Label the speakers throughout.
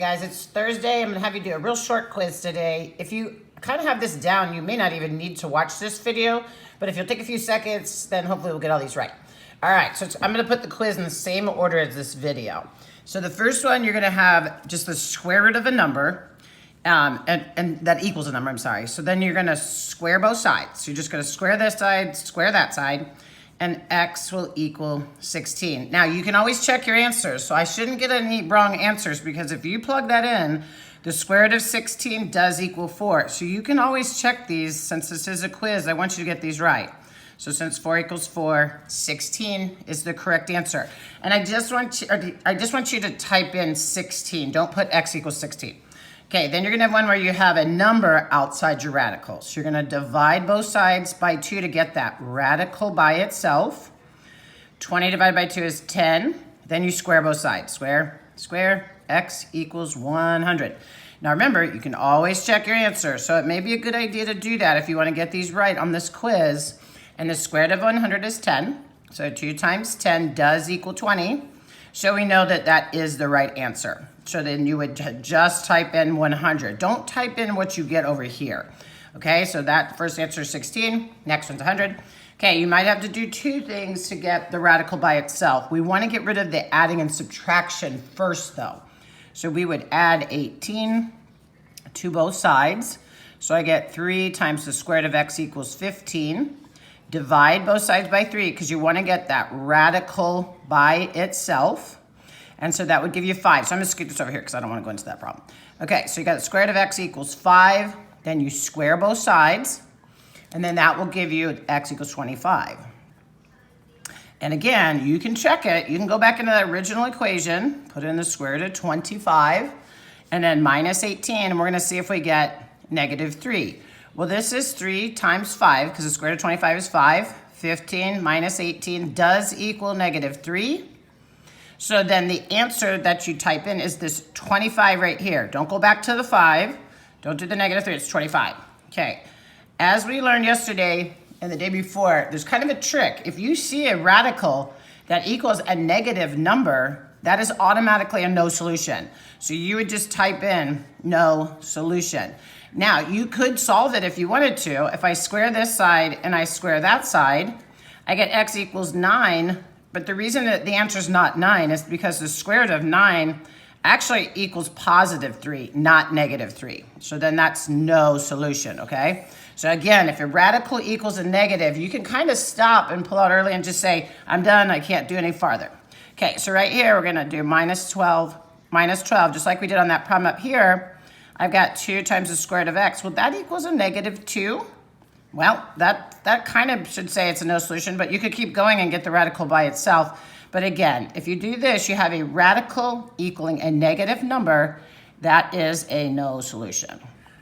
Speaker 1: Guys, it's Thursday. I'm going to have you do a real short quiz today. If you kind of have this down, you may not even need to watch this video, but if you'll take a few seconds, then hopefully we'll get all these right. All right, so I'm going to put the quiz in the same order as this video. So the first one, you're going to have just the square root of a number, and that equals a number, I'm sorry. So then you're going to square both sides. So you're just going to square this side, square that side, and x will equal 16. Now, you can always check your answers, so I shouldn't get any wrong answers, because if you plug that in, the square root of 16 does equal 4. So you can always check these. Since this is a quiz, I want you to get these right. So since 4 equals 4, 16 is the correct answer. And I just want you to type in 16. Don't put x equals 16. Okay, then you're gonna have one where you have a number outside your radical. So you're gonna divide both sides by 2 to get that radical by itself. 20 divided by 2 is 10. Then you square both sides. Square, square, x equals 100. Now remember, you can always check your answer. So it may be a good idea to do that if you wanna get these right on this quiz. And the square root of 100 is 10. So 2 times 10 does equal 20. So we know that that is the right answer. So then you would just type in 100. Don't type in what you get over here. Okay, so that first answer is 16. Next one's 100. Okay, you might have to do 2 things to get the radical by itself. We want to get rid of the adding and subtraction first, though. So we would add 18 to both sides. So I get 3 times the square root of x equals 15. Divide both sides by 3 because you want to get that radical by itself. And so that would give you 5. So I'm going to scoot this over here because I don't want to go into that problem. Okay, so you got the square root of x equals 5. Then you square both sides. And then that will give you x equals 25. And again, you can check it. You can go back into that original equation, put in the square root of 25, and then minus 18. And we're going to see if we get negative 3. Well, this is 3 times 5 because the square root of 25 is 5. 15 minus 18 does equal negative 3. So then the answer that you type in is this 25 right here. Don't go back to the 5. Don't do the negative 3. It's 25. Okay. As we learned yesterday and the day before, there's kind of a trick. If you see a radical that equals a negative number, that is automatically a no solution. So you would just type in no solution. Now, you could solve it if you wanted to. If I square this side and I square that side, I get x equals 9. But the reason that the answer is not 9 is because the square root of 9 actually equals positive 3, not negative 3. So then that's no solution, okay? So again, if a radical equals a negative, you can kind of stop and pull out early and just say, I'm done, I can't do any farther. Okay, so right here, we're gonna do minus 12, just like we did on that problem up here. I've got 2 times the square root of x. Well, that equals a negative 2. Well, that kind of should say it's a no solution, but you could keep going and get the radical by itself. But again, if you do this, you have a radical equaling a negative number. That is a no solution,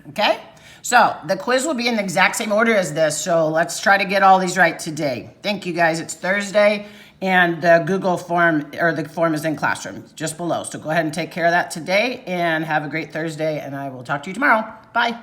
Speaker 1: okay? So the quiz will be in the exact same order as this, so let's try to get all these right today. Thank you, guys. It's Thursday, and the Google form, or the form is in Classroom, just below. So go ahead and take care of that today, and have a great Thursday, and I will talk to you tomorrow. Bye.